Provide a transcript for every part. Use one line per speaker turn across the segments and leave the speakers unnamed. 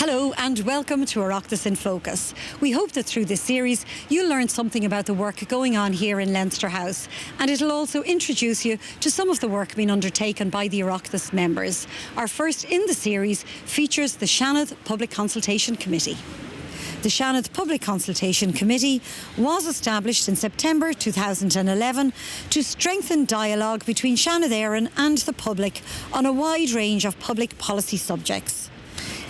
Hello and welcome to Oireachtas in Focus. We hope that through this series you'll learn something about the work going on here in Leinster House, and it'll also introduce you to some of the work being undertaken by the Oireachtas members. Our first in the series features the Seanad Public Consultation Committee. The Seanad Public Consultation Committee was established in September 2011 to strengthen dialogue between Seanad Éireann and the public on a wide range of public policy subjects.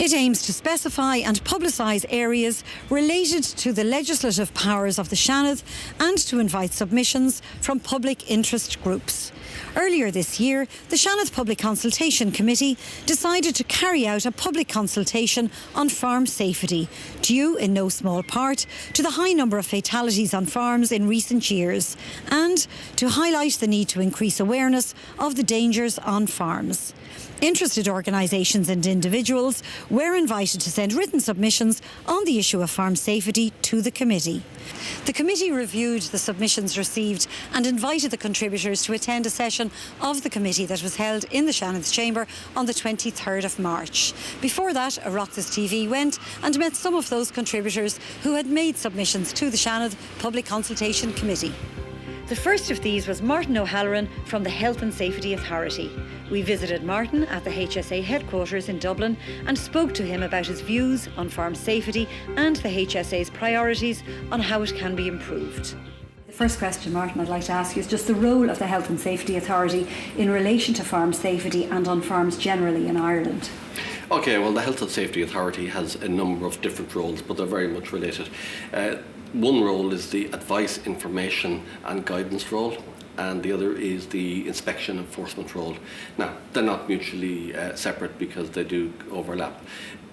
It aims to specify and publicise areas related to the legislative powers of the Seanad and to invite submissions from public interest groups. Earlier this year, the Seanad Public Consultation Committee decided to carry out a public consultation on farm safety, due in no small part to the high number of fatalities on farms in recent years, and to highlight the need to increase awareness of the dangers on farms. Interested organisations and individuals were invited to send written submissions on the issue of farm safety to the committee. The committee reviewed the submissions received and invited the contributors to attend a session of the committee that was held in the Seanad's chamber on the 23rd of March. Before that, Oireachtas TV went and met some of those contributors who had made submissions to the Seanad Public Consultation Committee. The first of these was Martin O'Halloran from the Health and Safety Authority. We visited Martin at the HSA headquarters in Dublin and spoke to him about his views on farm safety and the HSA's priorities on how it can be improved. The first question, Martin, I'd like to ask you is just the role of the Health and Safety Authority in relation to farm safety and on farms generally in Ireland.
Okay, well, the Health and Safety Authority has a number of different roles, but they're very much related. One role is the advice, information and guidance role, and the other is the inspection enforcement role. Now, they're not mutually separate because they do overlap.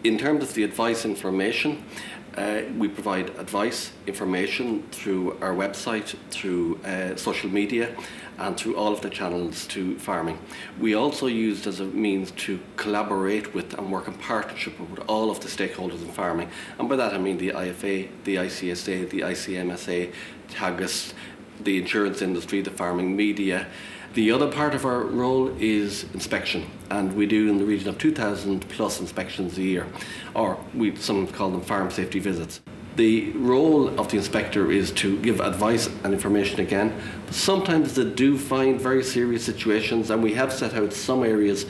In terms of the advice information, we provide advice, information through our website, through social media, and through all of the channels to farming. We also used as a means to collaborate with and work in partnership with all of the stakeholders in farming. And by that I mean the IFA, the ICSA, the ICMSA, TAGAS, the insurance industry, the farming media. The other part of our role is inspection, and we do in the region of 2,000 plus inspections a year, or we sometimes call them farm safety visits. The role of the inspector is to give advice and information again. Sometimes they do find very serious situations, and we have set out some areas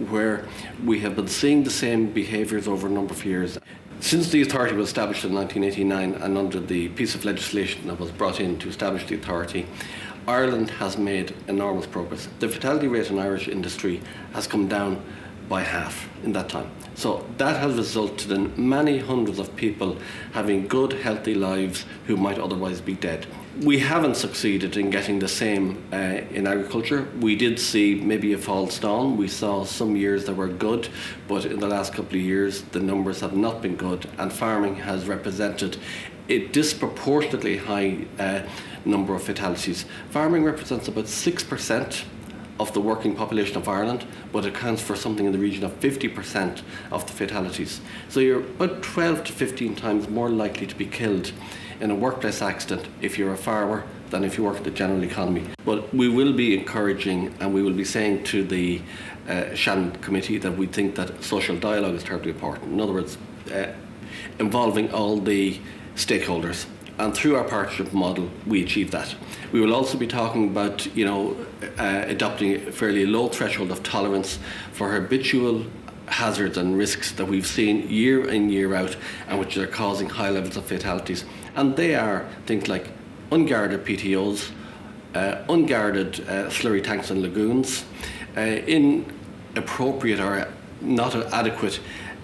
where we have been seeing the same behaviours over a number of years. Since the authority was established in 1989 and under the piece of legislation that was brought in to establish the authority, Ireland has made enormous progress. The fatality rate in Irish industry has come down by half in that time. So that has resulted in many hundreds of people having good, healthy lives who might otherwise be dead. We haven't succeeded in getting the same in agriculture. We did see maybe a false dawn. We saw some years that were good, but in the last couple of years the numbers have not been good, and farming has represented a disproportionately high number of fatalities. Farming represents about 6% of the working population of Ireland, but it accounts for something in the region of 50% of the fatalities. So you're about 12 to 15 times more likely to be killed in a workplace accident if you're a farmer than if you work in the general economy. But we will be encouraging, and we will be saying to the Seanad Committee that we think that social dialogue is terribly important. In other words, involving all the stakeholders. And through our partnership model, we achieve that. We will also be talking about, adopting a fairly low threshold of tolerance for habitual hazards and risks that we've seen year in, year out, and which are causing high levels of fatalities. And they are things like unguarded PTOs, unguarded slurry tanks and lagoons, inappropriate or not adequate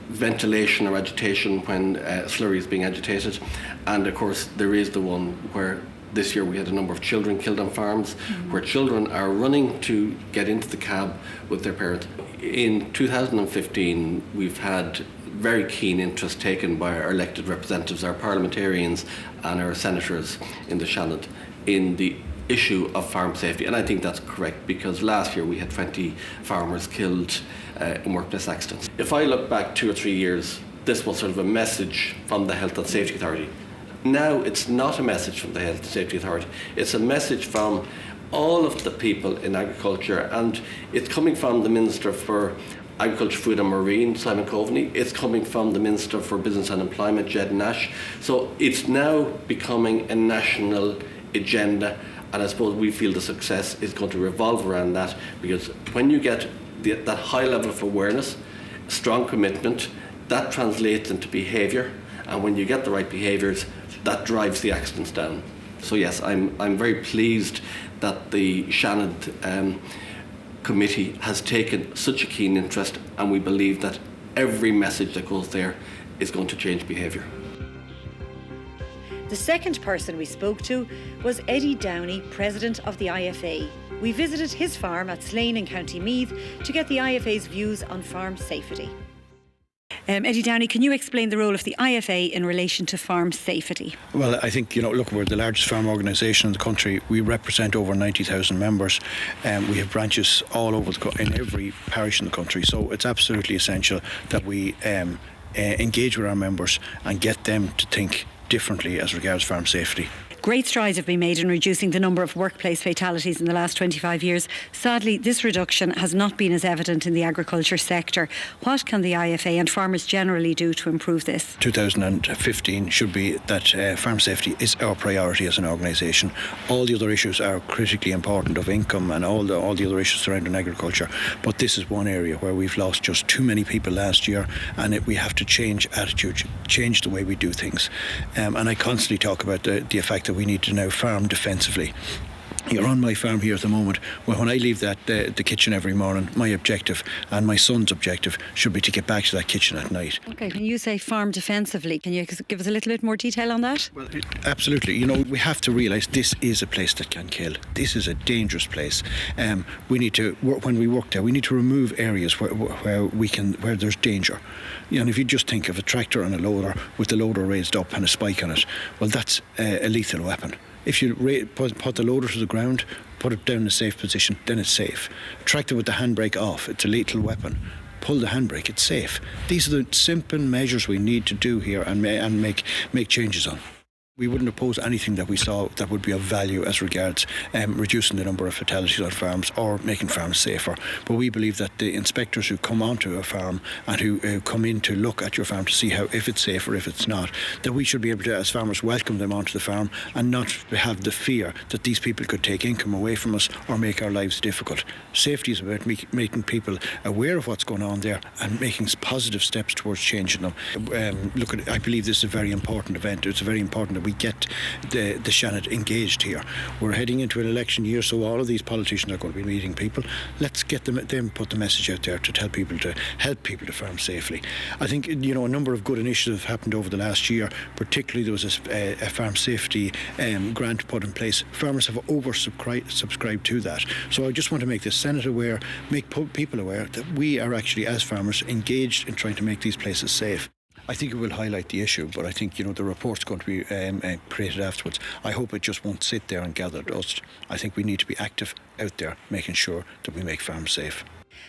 ventilation or agitation when slurry is being agitated, and of course there is the one where this year we had a number of children killed on farms, where children are running to get into the cab with their parents. In 2015 we've had very keen interest taken by our elected representatives, our parliamentarians and our senators in the Seanad in the issue of farm safety, and I think that's correct, because last year we had 20 farmers killed in workplace accidents. If I look back 2 or 3 years, this was sort of a message from the Health and Safety Authority. Now it's not a message from the Health and Safety Authority, it's a message from all of the people in agriculture, and it's coming from the Minister for Agriculture, Food and Marine, Simon Coveney. It's coming from the Minister for Business and Employment, Jed Nash. So it's now becoming a national agenda, and I suppose we feel the success is going to revolve around that, because when you get that high level of awareness, strong commitment, that translates into behaviour, and when you get the right behaviours, that drives the accidents down. So yes, I'm very pleased that the Seanad Committee has taken such a keen interest, and we believe that every message that goes there is going to change behaviour.
The second person we spoke to was Eddie Downey, President of the IFA. We visited his farm at Slane in County Meath to get the IFA's views on farm safety. Eddie Downey, can you explain the role of the IFA in relation to farm safety?
Well, I think, look, we're the largest farm organisation in the country. We represent over 90,000 members. We have branches all over in every parish in the country. So it's absolutely essential that we engage with our members and get them to think differently as regards farm safety.
Great strides have been made in reducing the number of workplace fatalities in the last 25 years. Sadly, this reduction has not been as evident in the agriculture sector. What can the IFA and farmers generally do to improve this?
2015 should be that farm safety is our priority as an organisation. All the other issues are critically important, of income and all the other issues surrounding agriculture. But this is one area where we've lost just too many people last year, and we have to change attitude, change the way we do things. And I constantly talk about the fact that we need to now farm defensively. You're on my farm here at the moment. Well, when I leave the kitchen every morning, my objective and my son's objective should be to get back to that kitchen at night.
Okay, when you say farm defensively, can you give us a little bit more detail on that?
Well, absolutely. We have to realise this is a place that can kill. This is a dangerous place. We need to, when we work there, we need to remove areas where there's danger. And if you just think of a tractor and a loader with the loader raised up and a spike on it, well, that's a lethal weapon. If you put the loader to the ground, put it down in a safe position, then it's safe. Tractor with the handbrake off, it's a lethal weapon. Pull the handbrake, it's safe. These are the simple measures we need to do here and make changes on. We wouldn't oppose anything that we saw that would be of value as regards reducing the number of fatalities on farms or making farms safer. But we believe that the inspectors who come onto a farm and who come in to look at your farm to see if it's safe or if it's not, that we should be able to, as farmers, welcome them onto the farm and not have the fear that these people could take income away from us or make our lives difficult. Safety is about making people aware of what's going on there and making positive steps towards changing them. I believe this is a very important event. It's very important that we get the Seanad engaged here. We're heading into an election year, so all of these politicians are going to be meeting people. Let's get them put the message out there to tell people to help people to farm safely. I think a number of good initiatives have happened over the last year. Particularly there was a farm safety grant put in place. Farmers have oversubscribed to that. So I just want to make the Senate aware, make people aware that we are actually, as farmers, engaged in trying to make these places safe. I think it will highlight the issue, but I think the report's going to be created afterwards. I hope it just won't sit there and gather dust. I think we need to be active out there, making sure that we make farms safe.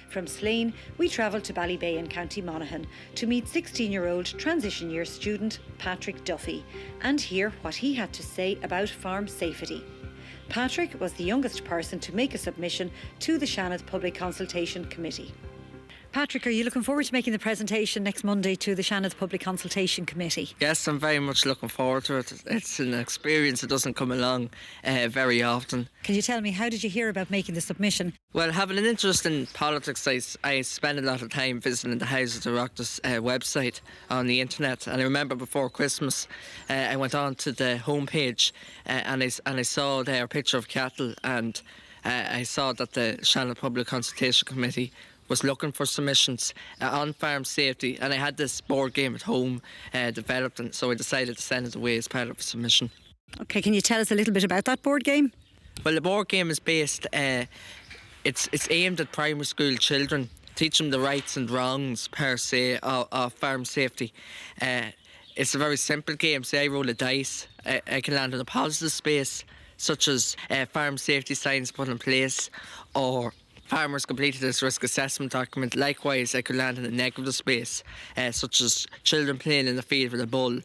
From Slane, we travelled to Ballybay in County Monaghan to meet 16-year-old transition year student Patrick Duffy and hear what he had to say about farm safety. Patrick was the youngest person to make a submission to the Seanad Public Consultation Committee. Patrick, are you looking forward to making the presentation next Monday to the Seanad Public Consultation Committee?
Yes, I'm very much looking forward to it. It's an experience that doesn't come along very often.
Can you tell me, how did you hear about making the submission?
Well, having an interest in politics, I spend a lot of time visiting the Houses of Oireachtas website on the internet. And I remember before Christmas, I went on to the homepage and I saw there a picture of cattle, and I saw that the Seanad Public Consultation Committee was looking for submissions on farm safety, and I had this board game at home developed, and so I decided to send it away as part of a submission.
Okay, can you tell us a little bit about that board game?
Well, the board game is based, it's aimed at primary school children, teach them the rights and wrongs per se of farm safety. It's a very simple game. Say I roll a dice, I can land in a positive space, such as farm safety signs put in place, or farmers completed this risk assessment document. Likewise, I could land in a negative space, such as children playing in the field with a bull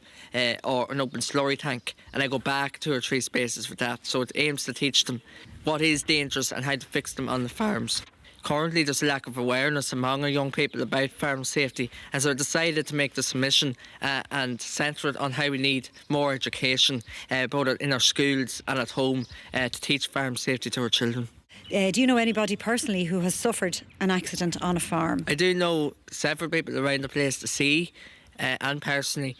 or an open slurry tank, and I go back 2 or 3 spaces for that. So it aims to teach them what is dangerous and how to fix them on the farms. currently there's a lack of awareness among our young people about farm safety, and so I decided to make the submission and centre it on how we need more education, both in our schools and at home, to teach farm safety to our children.
Do you know anybody personally who has suffered an accident on a farm?
I do know several people around the place to see and personally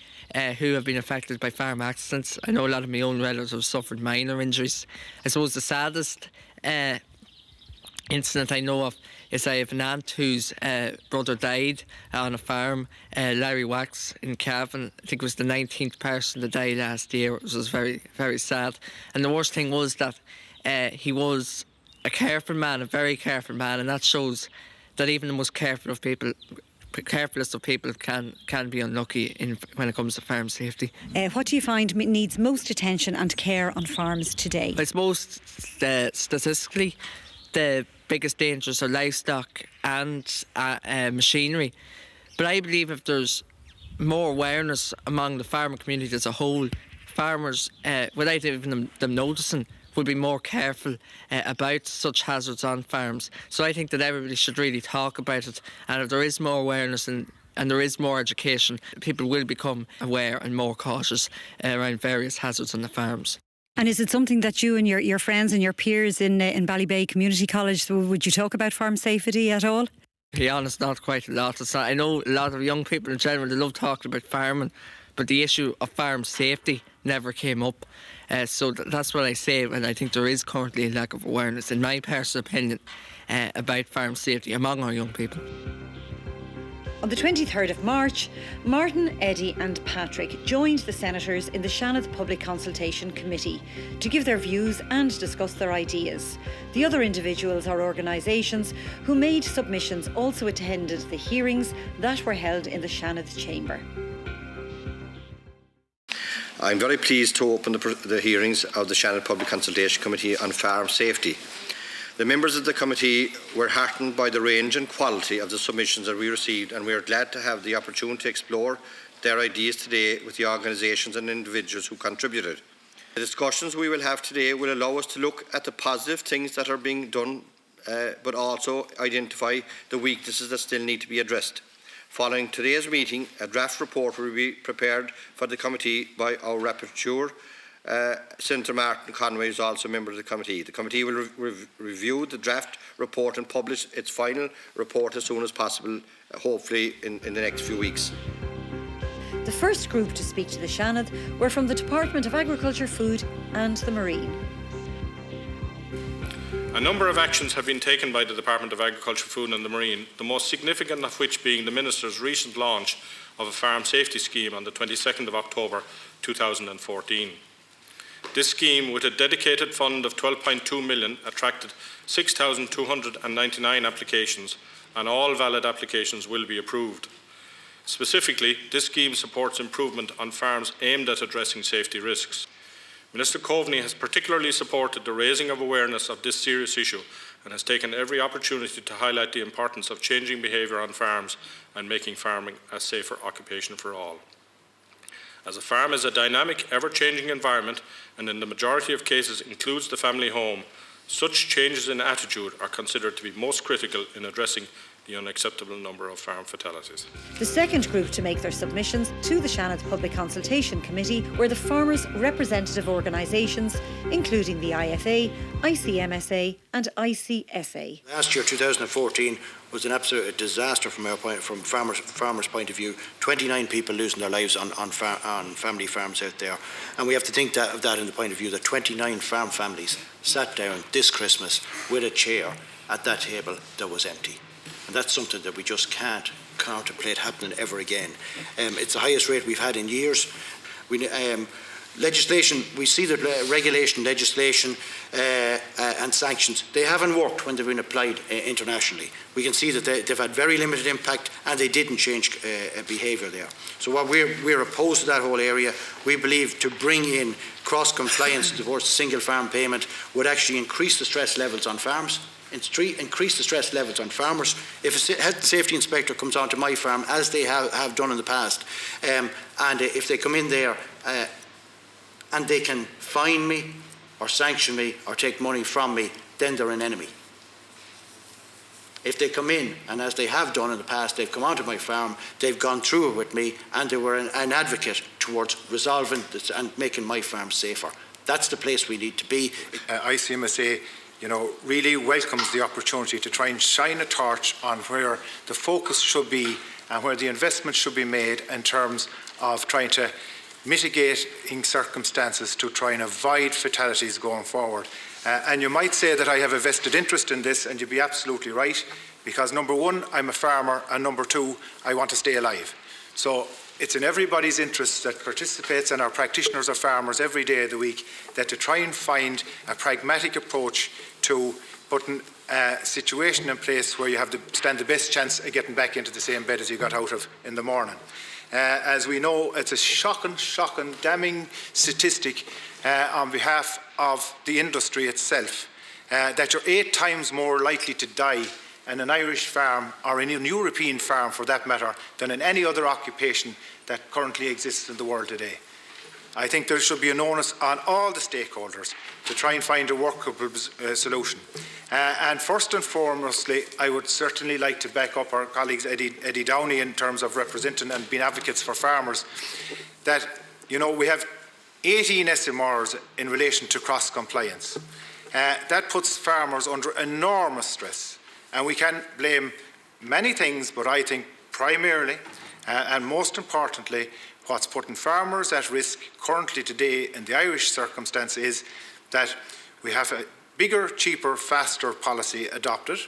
who have been affected by farm accidents. I know a lot of my own relatives have suffered minor injuries. I suppose the saddest incident I know of is I have an aunt whose brother died on a farm, Larry Wax in Cavan. I think it was the 19th person to die last year. It was very, very sad. And the worst thing was that he was a careful man, a very careful man, and that shows that even the most carefulest of people can be unlucky when it comes to farm safety.
What do you find needs most attention and care on farms today?
I suppose statistically the biggest dangers are livestock and machinery. But I believe if there's more awareness among the farming community as a whole, farmers, without even them noticing, would be more careful about such hazards on farms. So I think that everybody should really talk about it, and if there is more awareness and there is more education, people will become aware and more cautious around various hazards on the farms.
And is it something that you and your friends and your peers in Ballybay Community College, would you talk about farm safety at all?
To be honest, not quite a lot. I know a lot of young people in general, they love talking about farming, but the issue of farm safety never came up. So that's what I say, and I think there is currently a lack of awareness, in my personal opinion, about farm safety among our young people.
On the 23rd of March, Martin, Eddie and Patrick joined the senators in the Seanad Public Consultation Committee to give their views and discuss their ideas. The other individuals or organisations who made submissions also attended the hearings that were held in the Seanad chamber.
I'm very pleased to open the hearings of the Seanad Public Consultation Committee on Farm Safety. The members of the committee were heartened by the range and quality of the submissions that we received, and we are glad to have the opportunity to explore their ideas today with the organisations and individuals who contributed. The discussions we will have today will allow us to look at the positive things that are being done, but also identify the weaknesses that still need to be addressed. Following today's meeting, a draft report will be prepared for the committee by our rapporteur. Senator Martin Conway is also a member of the committee. The committee will review the draft report and publish its final report as soon as possible, hopefully in the next few weeks.
The first group to speak to the Seanad were from the Department of Agriculture, Food and the Marine.
A number of actions have been taken by the Department of Agriculture, Food and the Marine, the most significant of which being the Minister's recent launch of a farm safety scheme on the 22nd of October 2014. This scheme, with a dedicated fund of 12.2 million, attracted 6,299 applications, and all valid applications will be approved. Specifically, this scheme supports improvement on farms aimed at addressing safety risks. Minister Coveney has particularly supported the raising of awareness of this serious issue and has taken every opportunity to highlight the importance of changing behaviour on farms and making farming a safer occupation for all. As a farm is a dynamic, ever-changing environment and in the majority of cases includes the family home, such changes in attitude are considered to be most critical in addressing the unacceptable number of farm fatalities.
The second group to make their submissions to the Seanad Public Consultation Committee were the farmers' representative organisations, including the IFA, ICMSA and ICSA.
Last year, 2014, was an absolute disaster from farmers' point of view. 29 people losing their lives on family farms out there. And we have to think of that in the point of view that 29 farm families sat down this Christmas with a chair at that table that was empty. And that's something that we just can't contemplate happening ever again. It's the highest rate we've had in years. Legislation, we see that regulation, legislation and sanctions, they haven't worked when they've been applied internationally. We can see that they've had very limited impact and they didn't change behaviour there. So while we're opposed to that whole area, we believe to bring in cross-compliance towards single farm payment would actually increase the stress levels on farms, increase the stress levels on farmers. If a health and safety inspector comes onto my farm, as they have done in the past, and if they come in there and they can fine me or sanction me or take money from me, then they're an enemy.
If they come in, and as they have done in the past, they've come onto my farm, they've gone through it with me, and they were an advocate towards resolving this and making my farm safer. That's the place we need to be.
ICMSA, really welcomes the opportunity to try and shine a torch on where the focus should be and where the investment should be made in terms of trying to mitigate in circumstances to try and avoid fatalities going forward. And you might say that I have a vested interest in this, and you'd be absolutely right, because number one, I'm a farmer, and number two, I want to stay alive. So it's in everybody's interest that participates, and our practitioners are farmers every day of the week, that to try and find a pragmatic approach to putting a situation in place where you stand the best chance of getting back into the same bed as you got out of in the morning. As we know, it's a shocking, damning statistic on behalf of the industry itself, that you're 8 times more likely to die in an Irish farm, or in a European farm for that matter, than in any other occupation that currently exists in the world today. I think there should be an onus on all the stakeholders to try and find a workable solution. And first and foremostly, I would certainly like to back up our colleagues Eddie Downey in terms of representing and being advocates for farmers, that we have 18 SMRs in relation to cross-compliance. That puts farmers under enormous stress, and we can blame many things, but I think primarily and most importantly, what's putting farmers at risk currently today in the Irish circumstance is that we have a bigger, cheaper, faster policy adopted.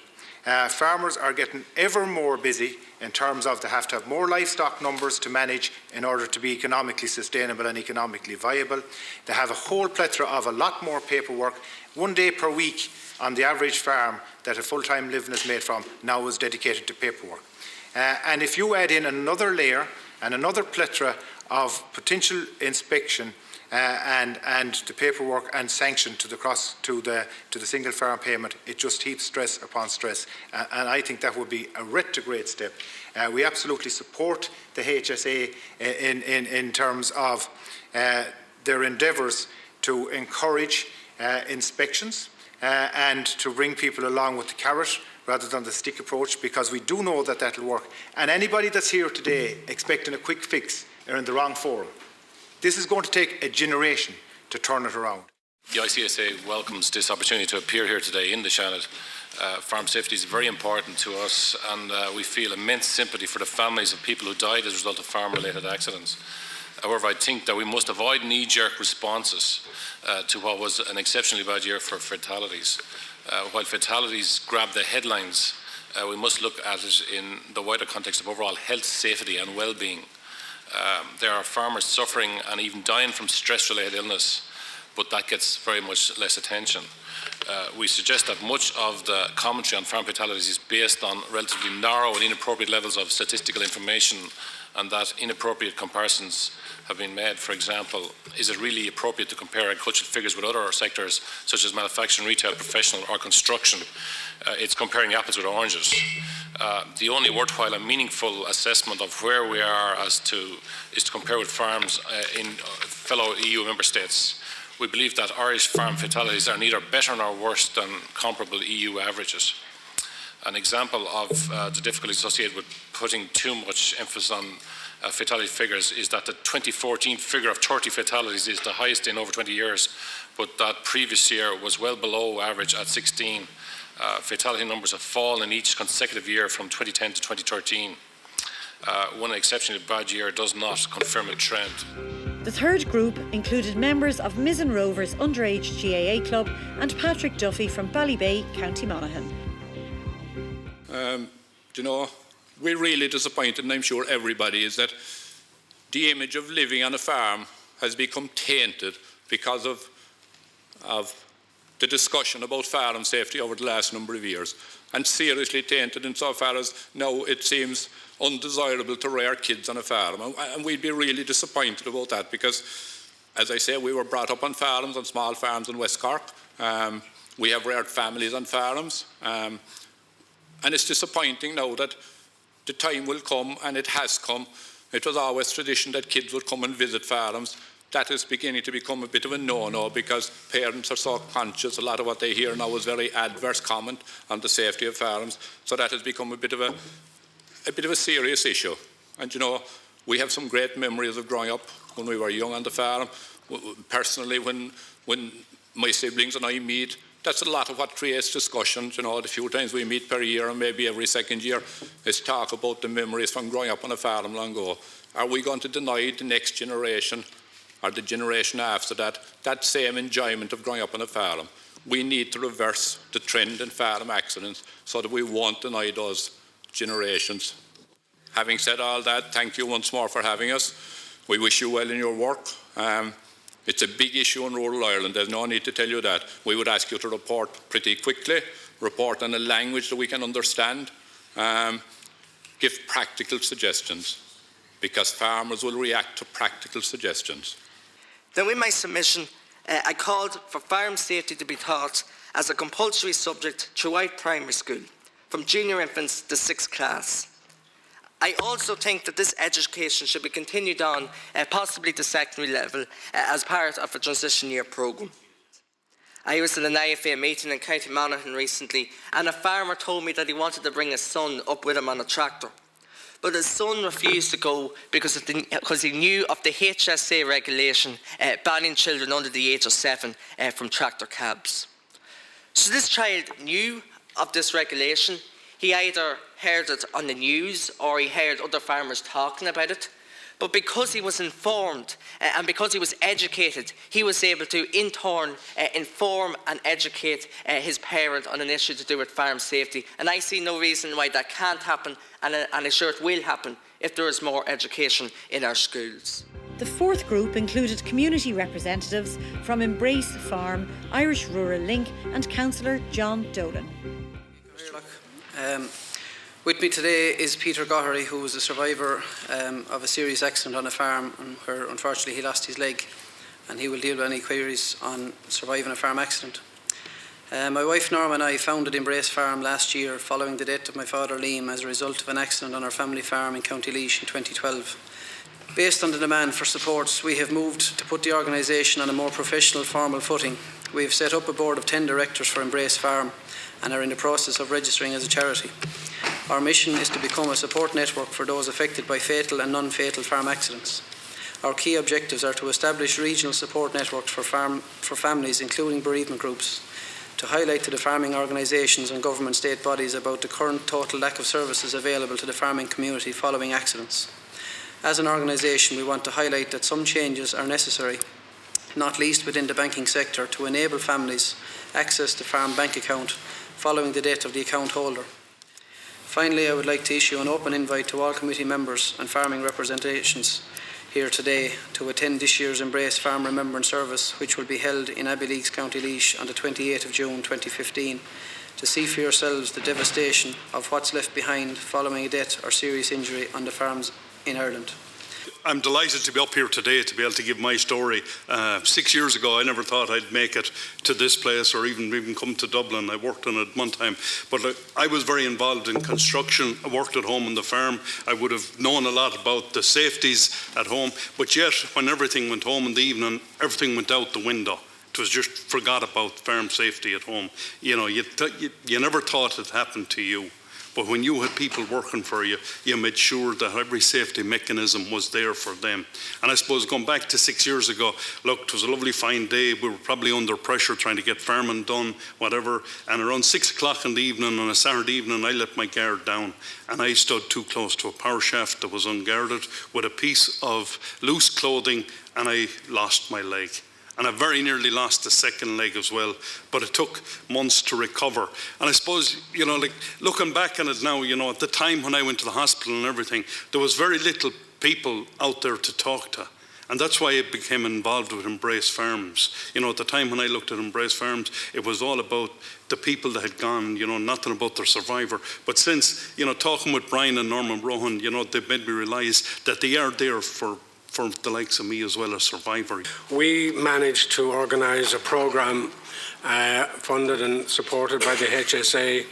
Farmers are getting ever more busy in terms of they have to have more livestock numbers to manage in order to be economically sustainable and economically viable. They have a whole plethora of a lot more paperwork. 1 day per week on the average farm that a full-time living is made from now is dedicated to paperwork. And if you add in another layer and another plethora of potential inspection and the paperwork and sanction to the single farm payment, it just heaps stress upon stress. And I think that would be a retrograde step. We absolutely support the HSA in terms of their endeavours to encourage inspections and to bring people along with the carrot rather than the stick approach, because we do know that that'll work. And anybody that's here today expecting a quick fix are in the wrong forum. This is going to take a generation to turn it around.
The ICSA welcomes this opportunity to appear here today in the Seanad. Farm safety is very important to us, and we feel immense sympathy for the families of people who died as a result of farm-related accidents. However, I think that we must avoid knee-jerk responses to what was an exceptionally bad year for fatalities. While fatalities grab the headlines, we must look at it in the wider context of overall health, safety and well-being. There are farmers suffering and even dying from stress-related illness, but that gets very much less attention. We suggest that much of the commentary on farm fatalities is based on relatively narrow and inappropriate levels of statistical information, and that inappropriate comparisons have been made. For example, is it really appropriate to compare agricultural figures with other sectors such as manufacturing, retail, professional or construction? It's comparing apples with oranges. The only worthwhile and meaningful assessment of where we are is to compare with farms in fellow EU member states. We believe that Irish farm fatalities are neither better nor worse than comparable EU averages. An example of the difficulties associated with putting too much emphasis on fatality figures is that the 2014 figure of 30 fatalities is the highest in over 20 years, but that previous year was well below average at 16. Fatality numbers have fallen in each consecutive year from 2010 to 2013. One exceptionally bad year does not confirm a trend.
The third group included members of Mizzen Rovers Underage GAA Club and Patrick Duffy from Ballybay, County Monaghan.
We're really disappointed, and I'm sure everybody is, that the image of living on a farm has become tainted because of the discussion about farm safety over the last number of years, and seriously tainted insofar as now it seems undesirable to rear kids on a farm. And we'd be really disappointed about that because, as I say, we were brought up on farms, on small farms in West Cork. We have reared families on farms. And it's disappointing now that the time will come, and it has come. It was always tradition that kids would come and visit farms. that is beginning to become a bit of a no-no because parents are so conscious. A lot of what they hear now is very adverse comment on the safety of farms. So that has become a bit of a serious issue. And you know, we have some great memories of growing up when we were young on the farm. Personally, when my siblings and I meet, that's a lot of what creates discussions. You know, the few times we meet per year and maybe every second year is talk about the memories from growing up on a farm long ago. Are we going to deny the next generation or the generation after that same enjoyment of growing up on a farm? We need to reverse the trend in farm accidents so that we won't deny those generations. Having said all that, thank you once more for having us. We wish you well in your work. It's a big issue in rural Ireland. There's no need to tell you that. We would ask you to report pretty quickly, report in a language that we can understand, give practical suggestions, because farmers will react to practical suggestions.
Now, in my submission, I called for farm safety to be taught as a compulsory subject throughout primary school, from junior infants to 6th class. I also think that this education should be continued on, possibly to secondary level, as part of a transition year programme. I was at an IFA meeting in County Monaghan recently, and a farmer told me that he wanted to bring his son up with him on a tractor. But his son refused to go because he knew of the HSA regulation banning children under the age of 7 from tractor cabs. So this child knew of this regulation. He either heard it on the news or he heard other farmers talking about it. But because he was informed and because he was educated, he was able to, in turn, inform and educate his parent on an issue to do with farm safety. And I see no reason why that can't happen, and I'm sure it will happen if there is more education in our schools.
The fourth group included community representatives from Embrace Farm, Irish Rural Link and Councillor John Dolan.
With me today is Peter Gohery, who was a survivor of a serious accident on a farm where unfortunately he lost his leg, and he will deal with any queries on surviving a farm accident. My wife Norma and I founded Embrace Farm last year following the death of my father Liam as a result of an accident on our family farm in County Laois in 2012. Based on the demand for supports, we have moved to put the organisation on a more professional, formal footing. We have set up a board of 10 directors for Embrace Farm and are in the process of registering as a charity. Our mission is to become a support network for those affected by fatal and non-fatal farm accidents. Our key objectives are to establish regional support networks for families, including bereavement groups, to highlight to the farming organisations and government state bodies about the current total lack of services available to the farming community following accidents. As an organisation, we want to highlight that some changes are necessary, not least within the banking sector, to enable families access to farm bank account following the death of the account holder. Finally, I would like to issue an open invite to all committee members and farming representations here today to attend this year's Embrace Farm Remembrance Service, which will be held in Abbeyleix, County Laois on the 28th of June 2015, to see for yourselves the devastation of what's left behind following a death or serious injury on the farms in Ireland.
I'm delighted to be up here today to be able to give my story. 6 years ago, I never thought I'd make it to this place or even come to Dublin. I worked on it at one time. But I was very involved in construction. I worked at home on the farm. I would have known a lot about the safeties at home. But yet, when everything went home in the evening, everything went out the window. It was just forgot about farm safety at home. You know, you never thought it happened to you. But when you had people working for you, you made sure that every safety mechanism was there for them. And I suppose going back to 6 years ago, look, it was a lovely fine day. We were probably under pressure trying to get farming done, whatever. And around 6 o'clock in the evening, on a Saturday evening, I let my guard down. And I stood too close to a power shaft that was unguarded with a piece of loose clothing, and I lost my leg. And I very nearly lost the second leg as well, but it took months to recover. And I suppose, you know, like looking back on it now, you know, at the time when I went to the hospital and everything, there was very little people out there to talk to. And that's why I became involved with Embrace Farms. You know, at the time when I looked at Embrace Farms, it was all about the people that had gone, you know, nothing about their survivor. But since, you know, talking with Brian and Norman Rohan, you know, they've made me realise that they are there for the likes of me as well as survivor.
We managed to organise a programme funded and supported by the HSA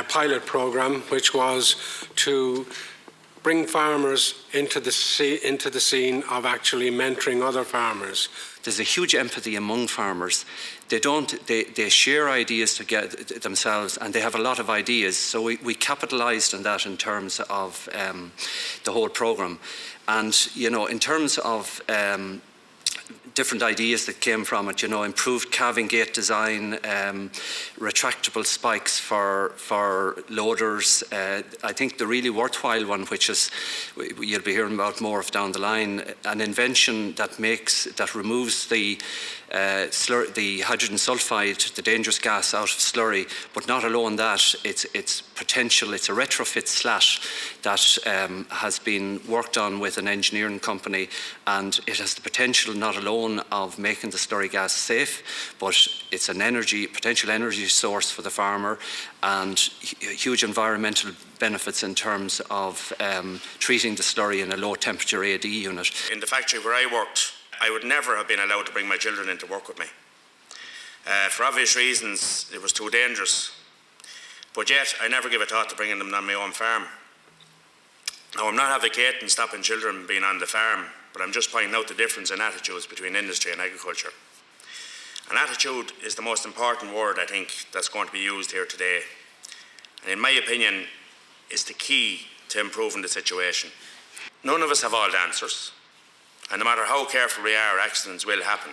pilot programme, which was to bring farmers into the scene of actually mentoring other farmers.
There's a huge empathy among farmers. They share ideas together themselves, and they have a lot of ideas. So we capitalised on that in terms of the whole programme. And, in terms of different ideas that came from it, improved calving gate design, retractable spikes for loaders. I think the really worthwhile one, which is you'll be hearing about more of down the line, an invention that removes the hydrogen sulfide, the dangerous gas, out of slurry. But not alone that, it's potential. It's a retrofit slat that has been worked on with an engineering company, and it has the potential not alone of making the slurry gas safe, but it's an potential energy source for the farmer, and huge environmental benefits in terms of treating the slurry in a low temperature AD unit.
In the factory where I worked, I would never have been allowed to bring my children in to work with me. For obvious reasons, it was too dangerous. But yet, I never give a thought to bringing them on my own farm. Now, I'm not advocating stopping children being on the farm, but I'm just pointing out the difference in attitudes between industry and agriculture. And attitude is the most important word, I think, that's going to be used here today. And in my opinion, is the key to improving the situation. None of us have all the answers. And no matter how careful we are, accidents will happen.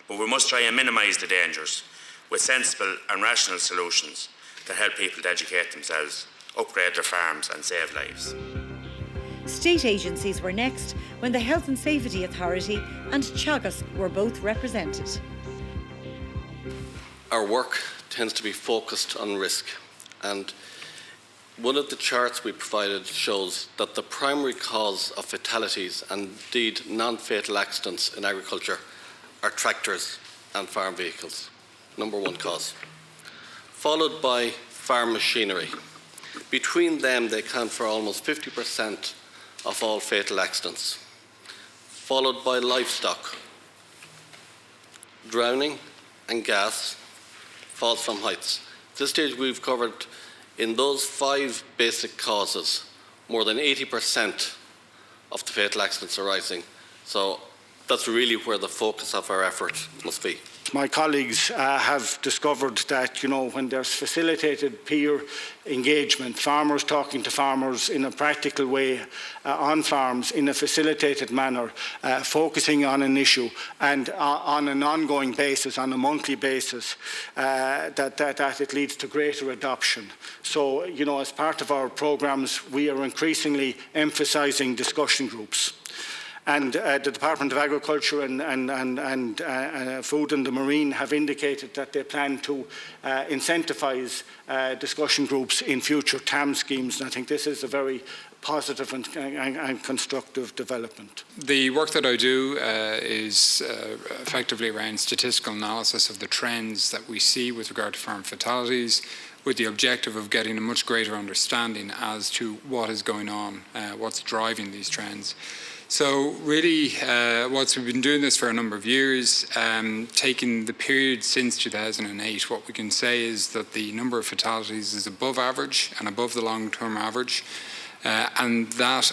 But we must try and minimise the dangers with sensible and rational solutions that help people to educate themselves, upgrade their farms and save lives.
State agencies were next, when the Health and Safety Authority and Teagasc were both represented.
Our work tends to be focused on risk, and one of the charts we provided shows that the primary cause of fatalities and indeed non-fatal accidents in agriculture are tractors and farm vehicles. Number one cause. Followed by farm machinery. Between them, they account for almost 50% of all fatal accidents. Followed by livestock. Drowning and gas, falls from heights. At this stage, we've covered, in those 5 basic causes, more than 80% of the fatal accidents arising. So that's really where the focus of our effort must be.
My colleagues have discovered that, when there's facilitated peer engagement, farmers talking to farmers in a practical way on farms in a facilitated manner, focusing on an issue and on an ongoing basis, on a monthly basis, that it leads to greater adoption. So, as part of our programmes, we are increasingly emphasising discussion groups. And the Department of Agriculture and Food and the Marine have indicated that they plan to incentivise discussion groups in future TAM schemes. And I think this is a very positive and constructive development.
The work that I do is effectively around statistical analysis of the trends that we see with regard to farm fatalities, with the objective of getting a much greater understanding as to what is going on, what's driving these trends. So really, once we've been doing this for a number of years, taking the period since 2008, what we can say is that the number of fatalities is above average and above the long-term average. And that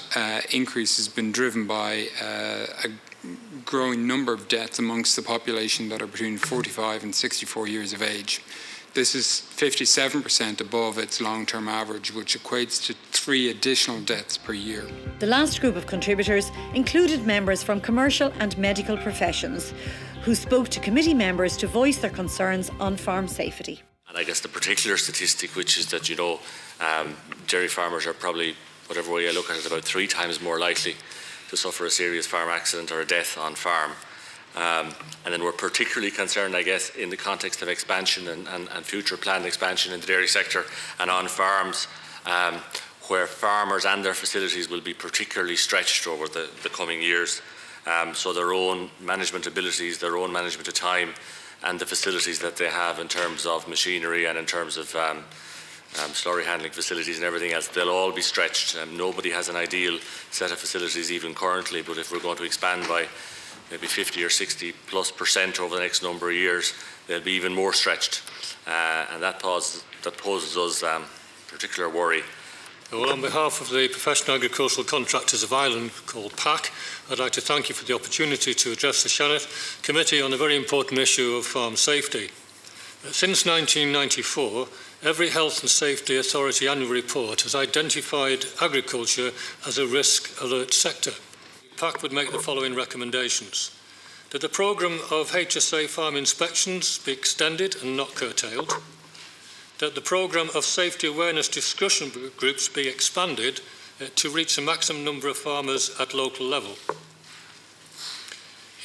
increase has been driven by a growing number of deaths amongst the population that are between 45 and 64 years of age. This is 57% above its long-term average, which equates to 3 additional deaths per year.
The last group of contributors included members from commercial and medical professions who spoke to committee members to voice their concerns on farm safety.
And I guess the particular statistic, which is that, dairy farmers are probably, whatever way you look at it, about 3 times more likely to suffer a serious farm accident or a death on farm. And then we're particularly concerned, I guess, in the context of expansion and future planned expansion in the dairy sector and on farms, where farmers and their facilities will be particularly stretched over the coming years. So their own management abilities, their own management of time, and the facilities that they have in terms of machinery and in terms of slurry handling facilities and everything else, they'll all be stretched. Nobody has an ideal set of facilities even currently, but if we're going to expand by maybe 50 or 60+% over the next number of years, they'll be even more stretched. And that poses us particular worry.
Well, on behalf of the Professional Agricultural Contractors of Ireland, called PAC, I'd like to thank you for the opportunity to address the Seanad Committee on a very important issue of farm safety. Since 1994, every Health and Safety Authority annual report has identified agriculture as a risk alert sector. PAC would make the following recommendations: that the programme of HSA farm inspections be extended and not curtailed, that the programme of safety awareness discussion groups be expanded to reach a maximum number of farmers at local level.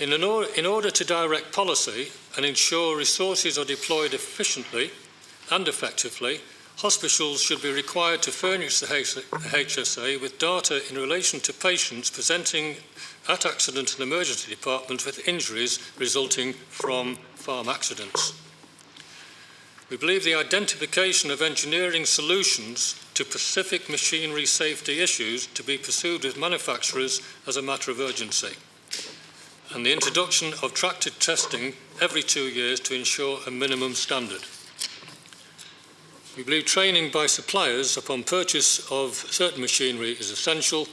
In order to direct policy and ensure resources are deployed efficiently and effectively, hospitals should be required to furnish the HSA with data in relation to patients presenting at accident and emergency departments with injuries resulting from farm accidents. We believe the identification of engineering solutions to specific machinery safety issues to be pursued with manufacturers as a matter of urgency, and the introduction of tractor testing every 2 years to ensure a minimum standard. We believe training by suppliers upon purchase of certain machinery is essential,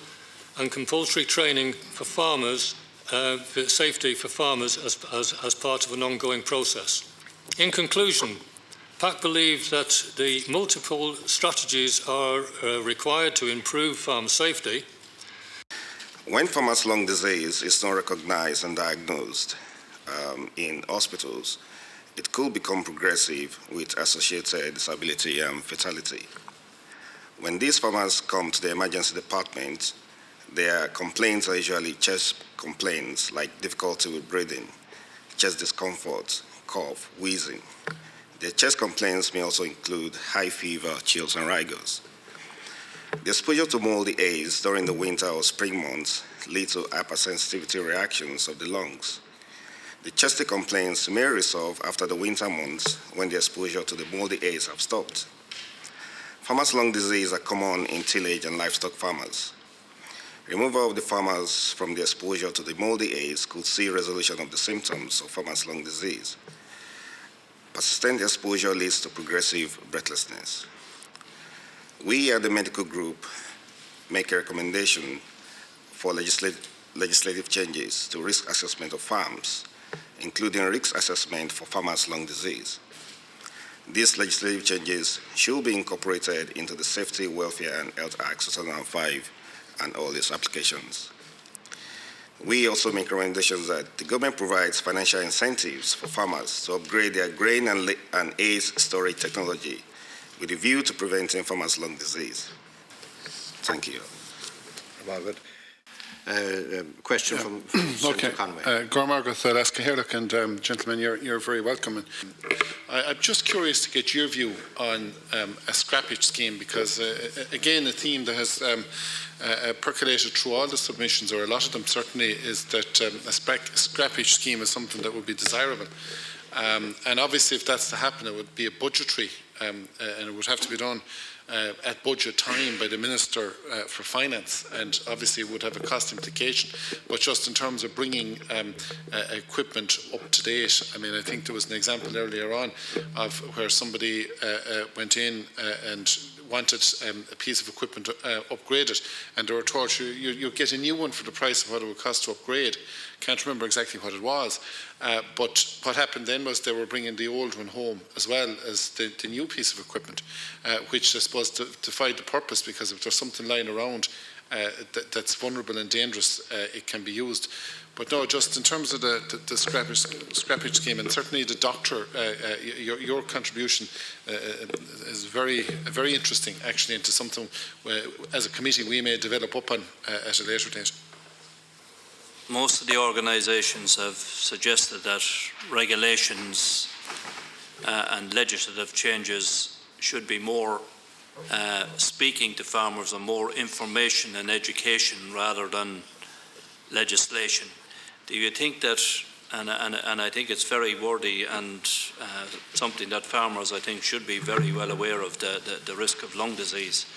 and compulsory training for farmers, for safety for farmers as part of an ongoing process. In conclusion, PAC believes that the multiple strategies are required to improve farm safety.
When farmer's lung disease is not recognized and diagnosed in hospitals, it could become progressive with associated disability and fatality. When these farmers come to the emergency department, their complaints are usually chest complaints like difficulty with breathing, chest discomfort, cough, wheezing. Their chest complaints may also include high fever, chills, and rigors. The exposure to moldy haze during the winter or spring months leads to hypersensitivity reactions of the lungs. The chesty complaints may resolve after the winter months when the exposure to the moldy haze have stopped. Farmers' lung disease are common in tillage and livestock farmers. Removal of the farmers from the exposure to the moldy haze could see resolution of the symptoms of farmers' lung disease. Persistent exposure leads to progressive breathlessness. We at the medical group make a recommendation for legislative changes to risk assessment of farms, including risk assessment for farmers' lung disease. These legislative changes should be incorporated into the Safety, Welfare and Health Act 2005 and all its applications. We also make recommendations that the government provides financial incentives for farmers to upgrade their grain and haze storage technology with a view to preventing farmers' lung disease. Thank you.
Margaret. Question from Senator Conway.
Gormargaret Lascaherlock and gentlemen, you're very welcome. I'm just curious to get your view on a scrappage scheme, because again, a theme that has percolated through all the submissions, or a lot of them certainly, is that a scrappage scheme is something that would be desirable. And obviously, if that's to happen, it would be a budgetary, and it would have to be done at budget time by the Minister for Finance, and obviously it would have a cost implication. But just in terms of bringing equipment up to date, I mean, I think there was an example earlier on of where somebody went in and wanted a piece of equipment upgraded, and they were told you get a new one for the price of what it would cost to upgrade. Can't remember exactly what it was, but what happened then was they were bringing the old one home as well as the new piece of equipment, which I suppose defied the purpose, because if there's something lying around that's vulnerable and dangerous, it can be used. But no, just in terms of the scrappage scheme, and certainly the doctor, your contribution is very interesting, actually, into something as a committee we may develop upon at a later date.
Most of the organisations have suggested that regulations and legislative changes should be more speaking to farmers and more information and education rather than legislation. Do you think that, and I think it's very worthy and something that farmers, I think, should be very well aware of, the risk of lung disease.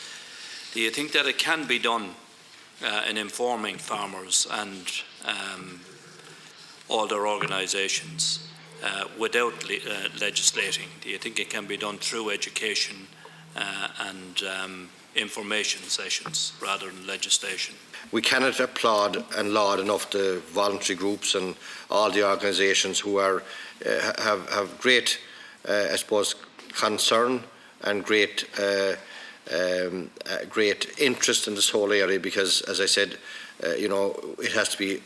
Do you think that it can be done in informing farmers and all their organisations without legislating? Do you think it can be done through education and information sessions rather than legislation.
We cannot applaud and laud enough the voluntary groups and all the organisations who are have great, I suppose, concern and great interest in this whole area, because, as I said, it has to be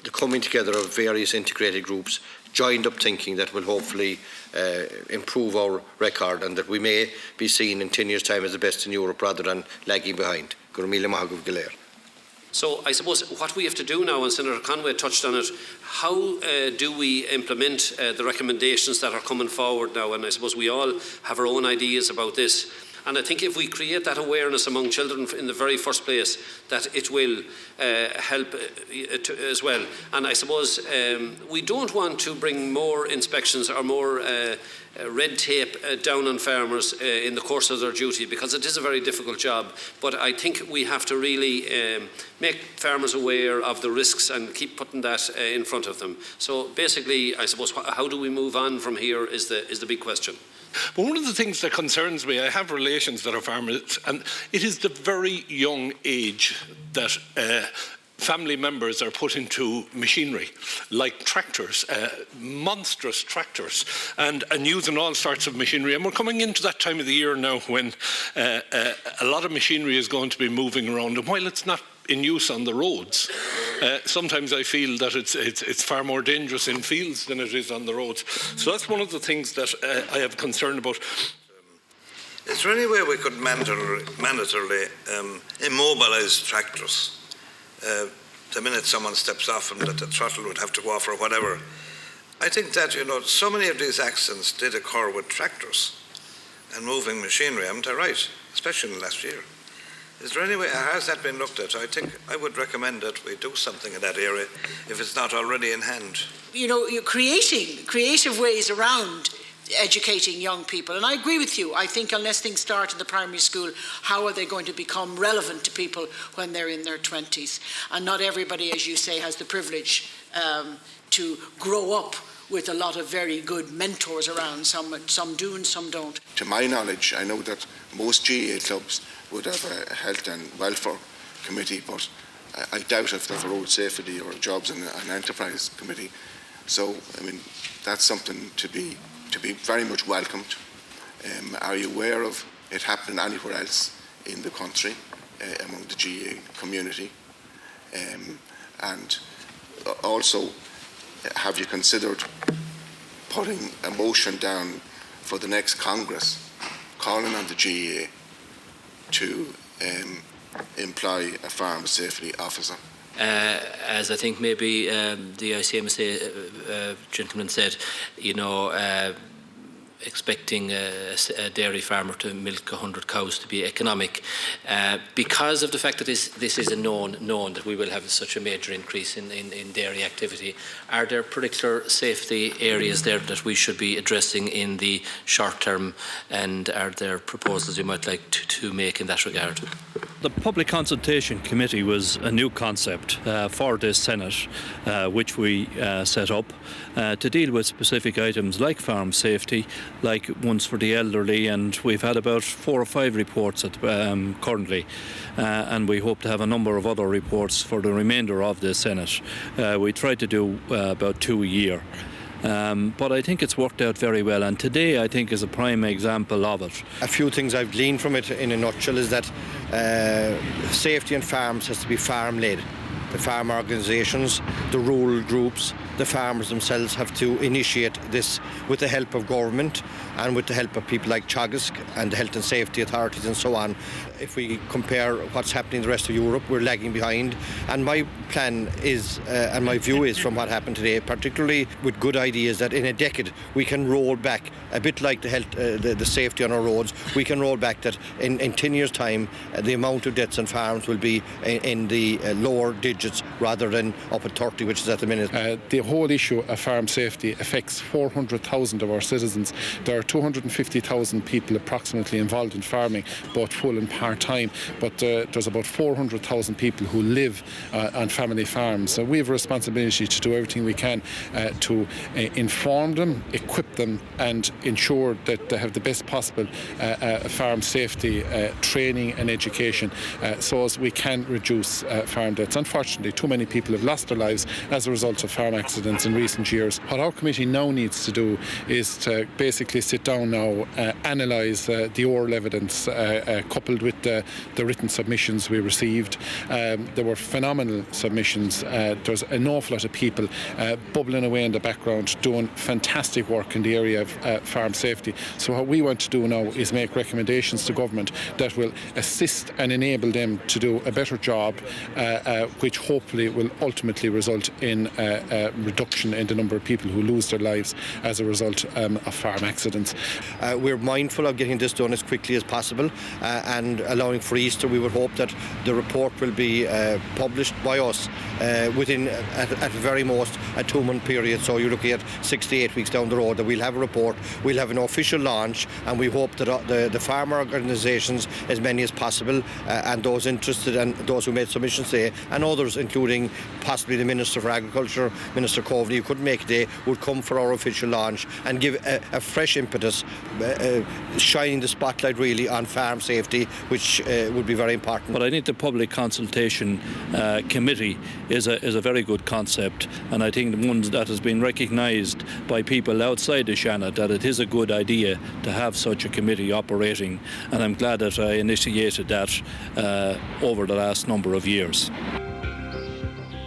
the coming together of various integrated groups, joined up thinking that will hopefully improve our record, and that we may be seen in 10 years' time as the best in Europe rather than lagging behind.
So I suppose what we have to do now, and Senator Conway touched on it, how do we implement the recommendations that are coming forward now? And I suppose we all have our own ideas about this. And I think if we create that awareness among children in the very first place, that it will help as well. And I suppose we don't want to bring more inspections or more red tape down on farmers in the course of their duty, because it is a very difficult job. But I think we have to really make farmers aware of the risks and keep putting that in front of them. So basically, I suppose, how do we move on from here is the big question.
But one of the things that concerns me, I have relations that are farmers, and it is the very young age that family members are put into machinery, like tractors, monstrous tractors, and using all sorts of machinery. And we're coming into that time of the year now when a lot of machinery is going to be moving around. And while it's not in use on the roads, sometimes I feel that it's far more dangerous in fields than it is on the roads. So that's one of the things that I have concern about.
Is there any way we could mandatorily immobilise tractors the minute someone steps off and that the throttle would have to go off or whatever? I think that, so many of these accidents did occur with tractors and moving machinery, haven't I right? Especially in the last year. Is there any way, has that been looked at? I think I would recommend that we do something in that area if it's not already in hand.
You're creating creative ways around educating young people. And I agree with you. I think unless things start in the primary school, how are they going to become relevant to people when they're in their 20s? And not everybody, as you say, has the privilege to grow up with a lot of very good mentors around. Some do and some don't.
To my knowledge, I know that most GAA clubs would have a health and welfare committee, but I doubt if they have a road safety or jobs and an enterprise committee. So, I mean, that's something to be very much welcomed. Are you aware of it happening anywhere else in the country among the GAA community? And also, have you considered putting a motion down for the next Congress calling on the GAA to employ a farm safety officer?
As I think maybe the ICMSA gentleman said, expecting a dairy farmer to milk 100 cows to be economic, because of the fact that this is a known that we will have such a major increase in dairy activity. Are there particular safety areas there that we should be addressing in the short term, and are there proposals you might like to make in that regard?
The Public Consultation Committee was a new concept for this Senate, which we set up to deal with specific items like farm safety, like ones for the elderly, and we've had about 4 or 5 reports currently, and we hope to have a number of other reports for the remainder of the Senate. We tried to do about 2 a year. But I think it's worked out very well, and today I think is a prime example of it.
A few things I've gleaned from it in a nutshell is that safety in farms has to be farm-led. The farm organisations, the rural groups, the farmers themselves have to initiate this with the help of government and with the help of people like Teagasc and the health and safety authorities and so on. If we compare what's happening in the rest of Europe, we're lagging behind. And my plan is, and my view is from what happened today, particularly with good ideas, that in a decade we can roll back, a bit like the health, the safety on our roads, we can roll back that in 10 years' time the amount of deaths on farms will be in the lower digits digits rather than up at 30, which is at the minute.
The whole issue of farm safety affects 400,000 of our citizens. There are 250,000 people approximately involved in farming, both full and part-time, but there's about 400,000 people who live on family farms. So we have a responsibility to do everything we can to inform them, equip them and ensure that they have the best possible farm safety training and education so as we can reduce farm deaths. Unfortunately, too many people have lost their lives as a result of farm accidents in recent years. What our committee now needs to do is to basically sit down now, analyse the oral evidence coupled with the written submissions we received. There were phenomenal submissions. There's an awful lot of people bubbling away in the background doing fantastic work in the area of farm safety. So what we want to do now is make recommendations to government that will assist and enable them to do a better job, which hopefully will ultimately result in a reduction in the number of people who lose their lives as a result of farm accidents.
We're mindful of getting this done as quickly as possible and allowing for Easter. We would hope that the report will be published by us within, at very most, a 2-month period. So you're looking at 6 to 8 weeks down the road that we'll have a report, we'll have an official launch, and we hope that the farmer organisations, as many as possible, and those interested and those who made submissions today, and others, including possibly the Minister for Agriculture, Minister Coveney, who couldn't make it today, would come for our official launch and give a fresh impetus, shining the spotlight really on farm safety, which would be very important.
But I think the Public Consultation Committee is a very good concept, and I think the one that has been recognised by people outside of Seanad that it is a good idea to have such a committee operating, and I'm glad that I initiated that over the last number of years.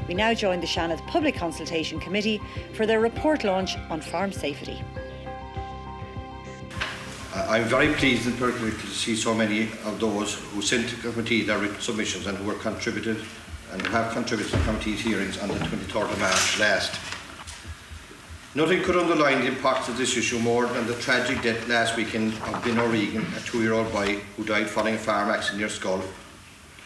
We now join the Seanad Public Consultation Committee for their report launch on farm safety.
I'm very pleased and privileged to see so many of those who sent to the committee their written submissions and who were contributed and who have contributed to the committee's hearings on the 23rd of March last. Nothing could underline the importance of this issue more than the tragic death last weekend of Ben O'Regan, a 2-year-old boy who died following a farm accident near Scull,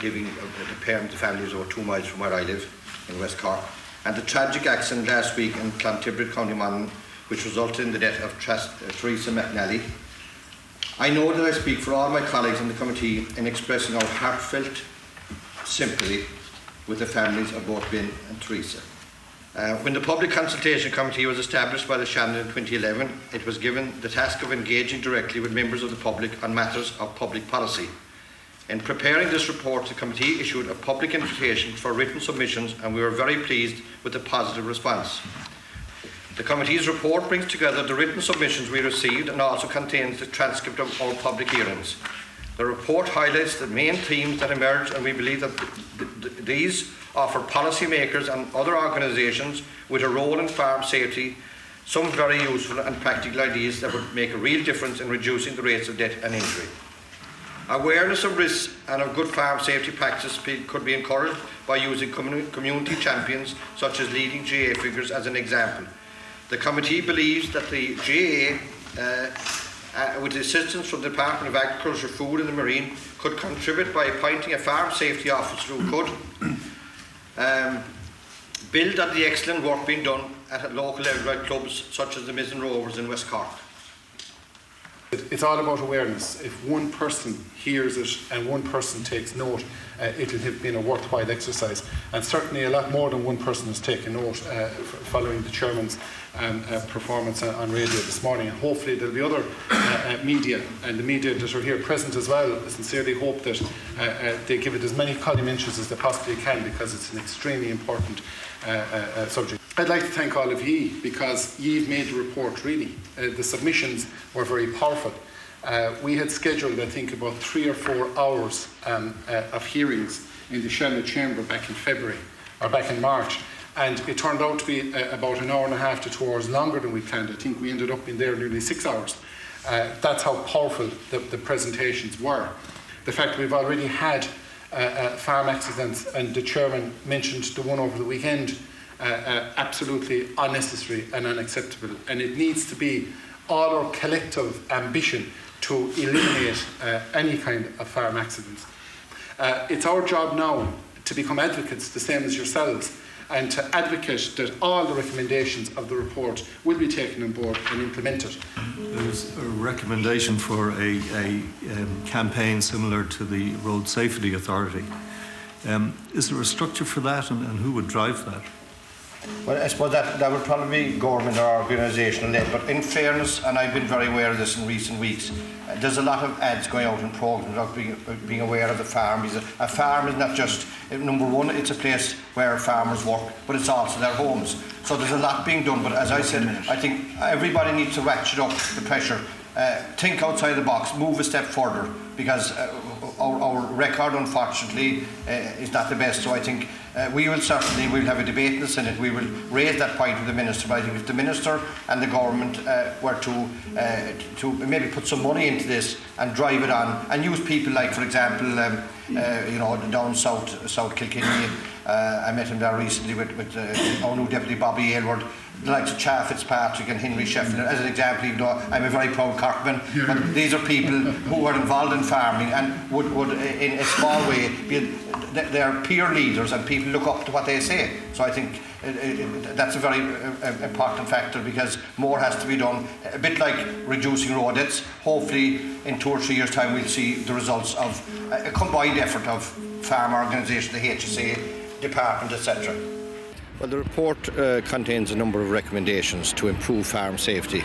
leaving the parent and family was over 2 miles from where I live in West Cork, and the tragic accident last week in Clontibbrit, County Monaghan, which resulted in the death of Teresa McNally. I know that I speak for all my colleagues in the committee in expressing our heartfelt sympathy with the families of both Ben and Teresa. When the Public Consultation Committee was established by the Seanad in 2011, it was given the task of engaging directly with members of the public on matters of public policy. In preparing this report, the committee issued a public invitation for written submissions, and we were very pleased with the positive response. The committee's report brings together the written submissions we received and also contains the transcript of all public hearings. The report highlights the main themes that emerged, and we believe that these offer policymakers and other organisations with a role in farm safety some very useful and practical ideas that would make a real difference in reducing the rates of death and injury. Awareness of risks and of good farm safety practice could be encouraged by using community champions such as leading GA figures as an example. The committee believes that the GA, with the assistance from the Department of Agriculture, Food and the Marine, could contribute by appointing a farm safety officer who could build on the excellent work being done at a local level by clubs such as the Mizzen Rovers in West Cork.
It's all about awareness. If one person hears it and one person takes note, it'll have been a worthwhile exercise. And certainly a lot more than one person has taken note following the Chairman's performance on radio this morning. And hopefully there'll be other media, and the media that are here present as well. I sincerely hope that they give it as many column inches as they possibly can, because it's an extremely important subject. I'd like to thank all of you, because you've made the report really. The submissions were very powerful. We had scheduled, I think, about 3 or 4 hours of hearings in the Seanad Chamber back in February, or back in March, and it turned out to be about 1.5 hours to 2 hours longer than we planned. I think we ended up in there nearly 6 hours. That's how powerful the presentations were. The fact we've already had farm accidents, and the Chairman mentioned the one over the weekend, absolutely unnecessary and unacceptable, and it needs to be all our collective ambition to eliminate any kind of farm accidents. It's our job now
to become advocates, the same as yourselves, and to advocate that all the recommendations of the report will be taken on board and implemented.
There's a recommendation for a campaign similar to the Road Safety Authority. Is there a structure for that, and who would drive that?
Well, I suppose that would probably be government or organisational led, but in fairness, and I've been very aware of this in recent weeks, there's a lot of ads going out in programmes about being aware of the farm. Because a farm is not just, number one, it's a place where farmers work, but it's also their homes. So there's a lot being done, but as I said, I think everybody needs to ratchet up the pressure. Think outside the box, move a step further, because our record, unfortunately, is not the best. So I think we'll have a debate in the Senate. We will raise that point with the Minister. But I think if the Minister and the Government were to maybe put some money into this and drive it on, and use people like, for example, down South Kilkenny. I met him there recently with our new Deputy Bobby Aylward, the likes of Cha Fitzpatrick and Henry Sheffield, as an example, even though I'm a very proud Corkman. But these are people who are involved in farming and would in a small way, they're peer leaders and people look up to what they say. So I think that's a very important factor, because more has to be done. A bit like reducing road debts. Hopefully in 2 or 3 years' time we'll see the results of a combined effort of farm organisation, the HSA, department, etc. Well, the report contains a number of recommendations to improve farm safety.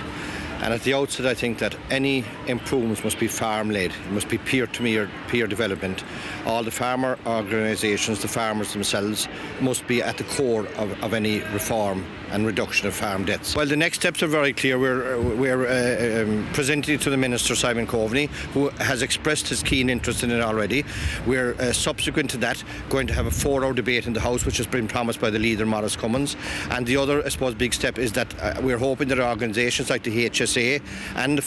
And at the outset, I think that any improvements must be farm-led. It must be peer development. All the farmer organisations, the farmers themselves, must be at the core of any reform and reduction of farm debts. Well, the next steps are very clear. We're presenting it to the Minister, Simon Coveney, who has expressed his keen interest in it already. We're subsequent to that going to have a 4-hour debate in the House, which has been promised by the leader, Maurice Cummins. And the other, I suppose, big step is that we're hoping that organisations like the HSA and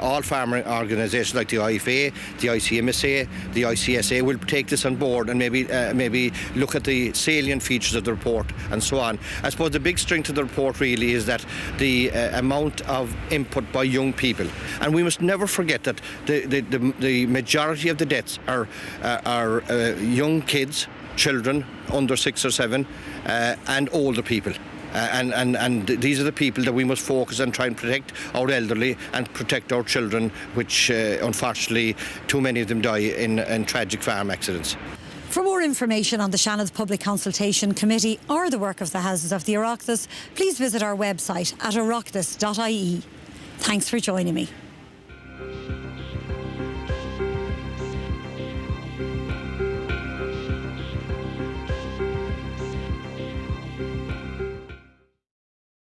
all farmer organisations like the IFA, the ICMSA, the ICSA will take this on board and maybe look at the salient features of the report and so on. I suppose the big strength of the report really is that the amount of input by young people, and we must never forget that the majority of the deaths are young kids, children under 6 or 7, and older people. And these are the people that we must focus on, try and protect our elderly and protect our children, which unfortunately too many of them die in tragic farm accidents.
For more information on the Seanad Public Consultation Committee or the work of the Houses of the Oireachtas, please visit our website at oireachtas.ie. Thanks for joining me.